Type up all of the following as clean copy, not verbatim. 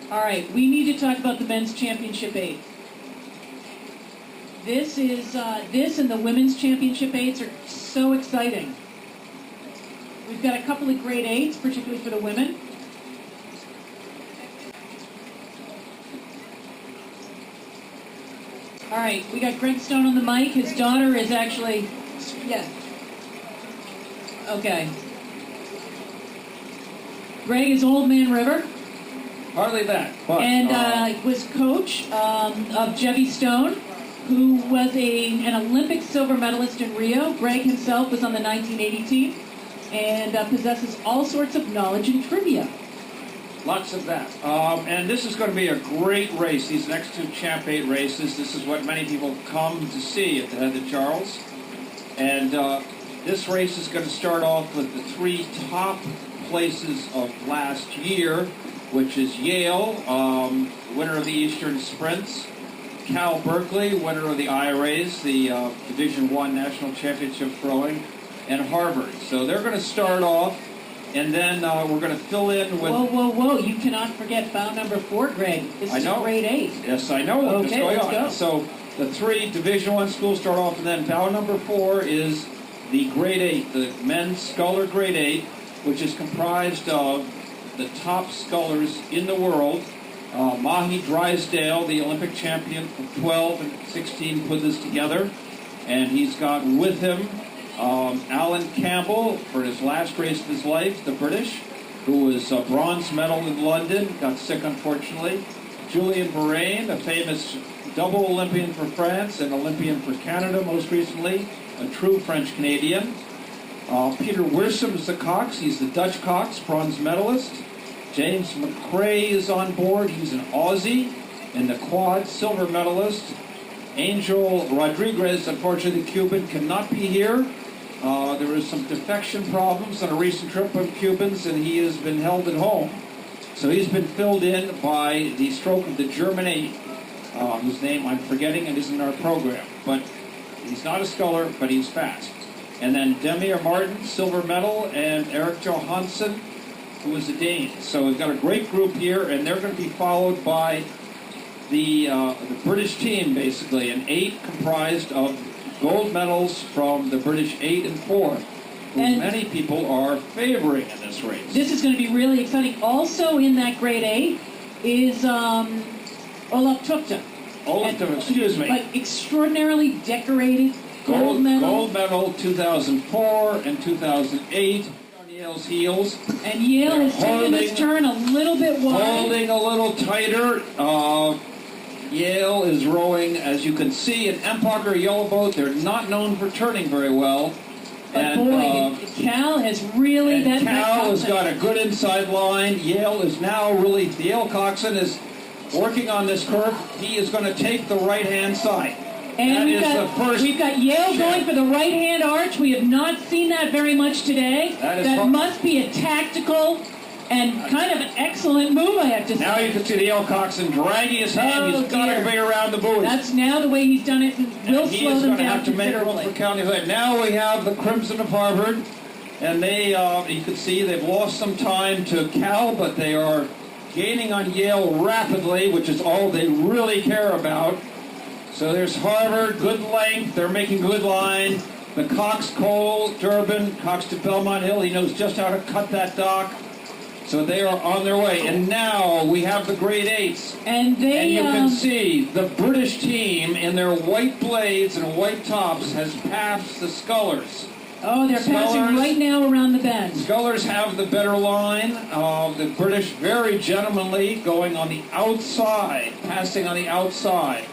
All right, we need to talk about the men's championship 8. This and the women's championship 8s are so exciting. We've got a couple of grade 8s, particularly for the women. All right, we got Greg Stone on the mic. His daughter is actually, yeah. Okay. Greg is Old Man River. Hardly that. But, and was coach of Jevy Stone, who was an Olympic silver medalist in Rio. Greg himself was on the 1980 team and possesses all sorts of knowledge and trivia. Lots of that. And this is going to be a great race. These next two Champ 8 races, this is what many people come to see at the Head of Charles. And this race is going to start off with the 3 top places of last year, which is Yale, winner of the Eastern Sprints, Cal Berkeley, winner of the IRAs, the Division I National Championship Throwing, and Harvard. So they're going to start off. And then we're going to fill in with... Whoa. You cannot forget bout number 4, Greg. This is grade 8. Yes, I know what's going on. Go. So the 3 Division I schools start off, and then bout number 4 is the grade 8, the men's sculler grade 8, which is comprised of the top scullers in the world. Mahi Drysdale, the Olympic champion from 12 and 16, put this together. And he's got with him Alan Campbell for his last race of his life, the British, who was a bronze medal in London, got sick unfortunately. Julien Bourain, a famous double Olympian for France and Olympian for Canada most recently, a true French-Canadian. Peter Wiersum is the Cox, he's the Dutch Cox, bronze medalist. James McRae is on board, he's an Aussie, and the quad, silver medalist. Angel Rodriguez, unfortunately the Cuban, cannot be here. There was some defection problems on a recent trip of Cubans, and he has been held at home. So he's been filled in by the stroke of the German 8, whose name I'm forgetting and isn't in our program. But he's not a sculler, but he's fast. And then Demir Martin, silver medal, and Eric Johansson, who is a Dane. So we've got a great group here, and they're going to be followed by the British team, basically, an 8 comprised of gold medals from the British 8 and 4, who many people are favoring in this race. This is going to be really exciting. Also in that grade 8 is Olaf Tukta. Excuse me. Like extraordinarily decorated gold medal. Gold medal 2004 and 2008 on Yale's heels. And Yale has taken this turn a little bit wide. Holding a little tighter. Yale is rowing, as you can see, an Empacher yellow boat. They're not known for turning very well. But boy, Cal has really... Cal has got a good inside line. Yale is now really... The Yale coxswain is working on this curve. He is going to take the right-hand side. And we've got Yale going for the right-hand arch. We have not seen that very much today. That must be a tactical and kind of an excellent move, I have to say. Now you can see the Yale coxswain dragging his hand. He's got to be around the buoys. That's now the way he's done it. Will slow them down considerably. For county side. Now we have the Crimson of Harvard, and they, you can see they've lost some time to Cal, but they are gaining on Yale rapidly, which is all they really care about. So there's Harvard, good length. They're making good line. The Cox, Cole, Durbin, Cox to Belmont Hill. He knows just how to cut that dock. So they are on their way. And now we have the grade 8s. And you can see the British team in their white blades and white tops has passed the scullers. Oh, they're passing right now around the bend. Scullers have the better line. The British very gentlemanly going on the outside, passing on the outside.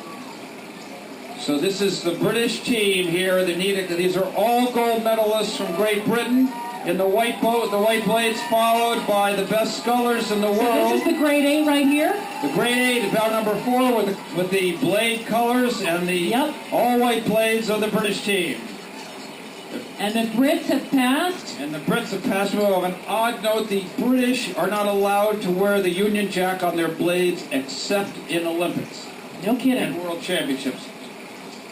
So this is the British team here. These are all gold medalists from Great Britain. In the white boat, the white blades, followed by the best scullers in the world. So this is the grade 8 right here? The grade 8, about number 4, with the blade colors and the all white blades of the British team. And the Brits have passed? And the Brits have passed. Well, an odd note, the British are not allowed to wear the Union Jack on their blades except in Olympics. No kidding. And World Championships.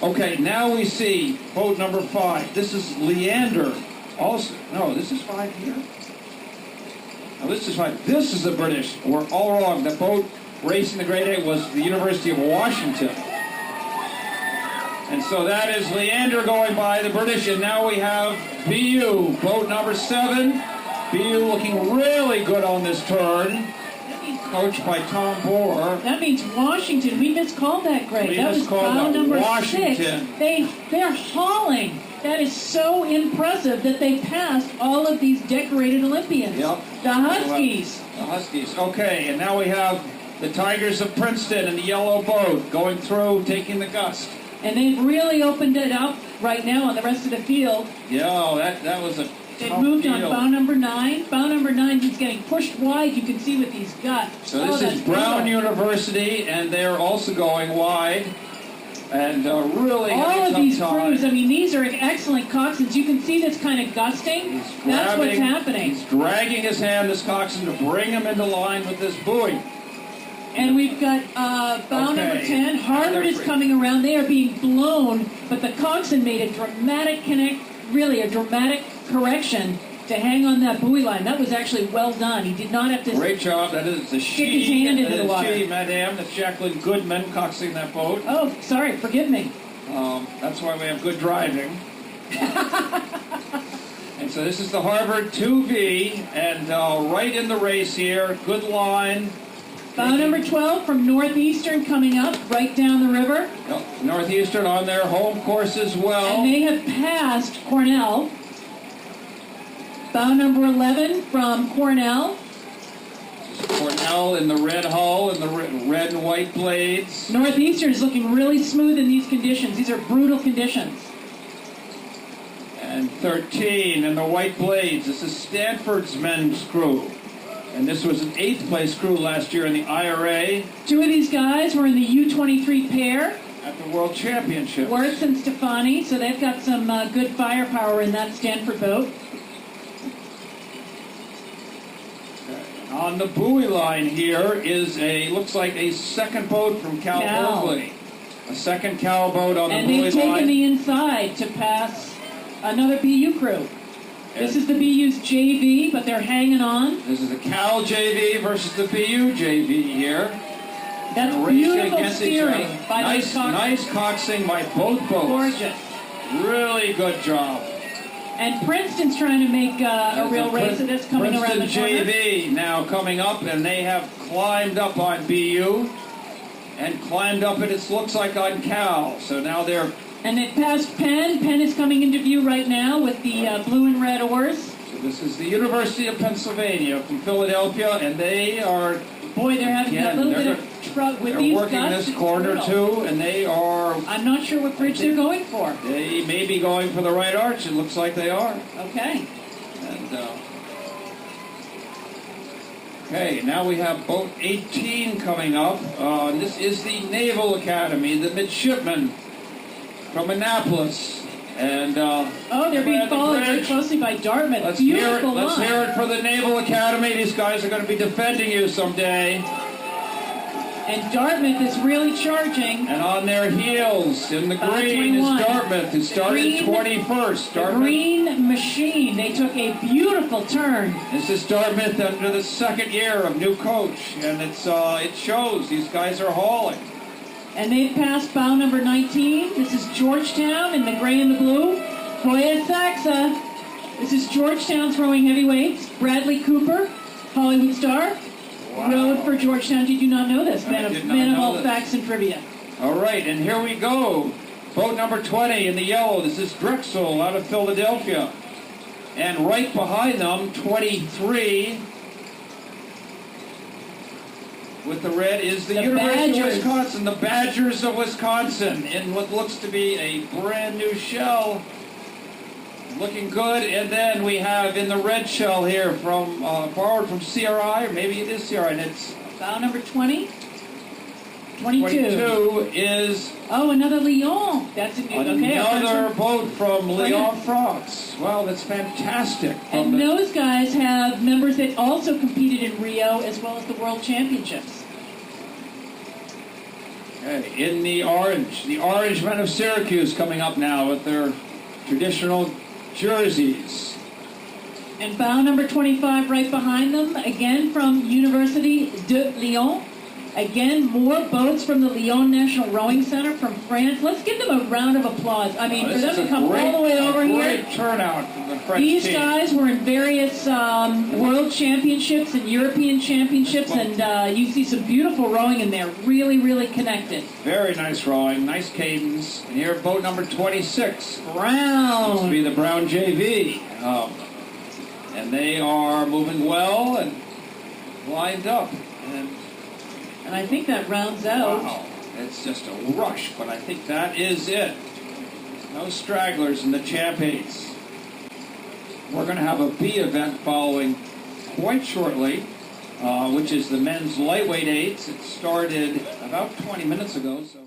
Okay, now we see boat number 5. This is Leander. Also, no, this is 5 here. No, this is 5. This is the British. We're all wrong. The boat racing the grade A was the University of Washington. And so that is Leander going by the British, and now we have BU, boat number 7. BU looking really good on this turn, coached by Tom Bohr. That means Washington. We miscalled that grade. We That was miscalled bow that number Washington. 6. They're hauling. That is so impressive that they passed all of these decorated Olympians. Yep. The Huskies. The Huskies. Okay, and now we have the Tigers of Princeton in the yellow boat going through, taking the gust. And they've really opened it up right now on the rest of the field. Yeah, that was a They've tough moved deal. on bow number 9. Bow number 9, he's getting pushed wide. You can see what he's got. So this is Brown University, and they're also going wide. And really all having a of tough these time. crews, I mean, these are excellent coxswains. You can see this kind of gusting. That's what's happening. He's dragging his hand, this coxswain, to bring him into line with this buoy. And we've got bow number 10. Harvard is coming around. They are being blown, but the coxswain made a dramatic correction to hang on that buoy line. That was actually well done. He did not have to... Great job. That is the stick his hand into the water. She, madame. That's Jacqueline Goodman coxing that boat. Oh, sorry. Forgive me. That's why we have good driving. And so this is the Harvard 2V, and right in the race here. Good line. Bow number 12 from Northeastern coming up right down the river. Yep. Northeastern on their home course as well. And they have passed Cornell. Bow number 11 from Cornell. Cornell in the red hull and the red and white blades. Northeastern is looking really smooth in these conditions. These are brutal conditions. And 13 in the white blades. This is Stanford's men's crew. And this was an 8th place crew last year in the IRA. 2 of these guys were in the U23 pair. At the World Championships. Wirtz and Stefani, so they've got some good firepower in that Stanford boat. On the buoy line here is looks like a second boat from Cal Berkeley. A second Cal boat on the buoy line. And they've taken the inside to pass another BU crew. This is the BU's JV, but they're hanging on. This is the Cal JV versus the BU JV here. That's beautiful steering by those coxswains. Nice coxing by both boats. Gorgeous. Really good job. And Princeton's trying to make a real race of this coming around the corner. Princeton JV now coming up, and they have climbed up on BU and climbed up, and it looks like on Cal. So now they're... And they passed Penn. Penn is coming into view right now with the blue and red oars. So this is the University of Pennsylvania from Philadelphia, and they are... Boy, they're having a little bit of trouble with these gusts. They're working this corner, too, and they are... I'm not sure what bridge they're going for. They may be going for the right arch. It looks like they are. Okay. And, okay, now we have boat 18 coming up. This is the Naval Academy, the midshipmen from Annapolis. And they're being followed very closely by Dartmouth. Let's Beautiful Let's hear it for the Naval Academy. These guys are going to be defending you someday. And Dartmouth is really charging. And on their heels in the green is Dartmouth, who started 21st. The green machine. They took a beautiful turn. This is Dartmouth under the second year of new coach, and it shows. These guys are hauling. And they've passed bow number 19. This is Georgetown in the gray and the blue. Hoya Saxa. This is Georgetown throwing heavyweights. Bradley Cooper, Hollywood star. Wow. Rode for Georgetown. Did you not know this? Man of all facts and trivia. All right, and here we go. Boat number 20 in the yellow. This is Drexel out of Philadelphia. And right behind them, 23... with the red is the University of Wisconsin, the Badgers of Wisconsin, in what looks to be a brand new shell. Looking good. And then we have in the red shell here from borrowed from CRI, or maybe it is CRI, and it's bow number 20. 22 is another Lyon. That's a new another boat from Lyon, France. Well, that's fantastic. And those guys have members that also competed in Rio as well as the World Championships. Okay, in the orange men of Syracuse coming up now with their traditional jerseys. And bow number 25 right behind them, again from University de Lyon. Again, more boats from the Lyon National Rowing Center from France. Let's give them a round of applause. I mean, for them to come all the way over here. Great turnout from the French These team. guys were in various world championships and European championships, and you see some beautiful rowing in there. Really, really connected. Very nice rowing, nice cadence. And here, boat number 26. Brown. This will be the Brown JV. And they are moving well and lined up. And I think that rounds out. Wow, it's just a rush, but I think that is it. No stragglers in the Champ 8s. We're going to have a B event following quite shortly, which is the men's lightweight 8s. It started about 20 minutes ago. So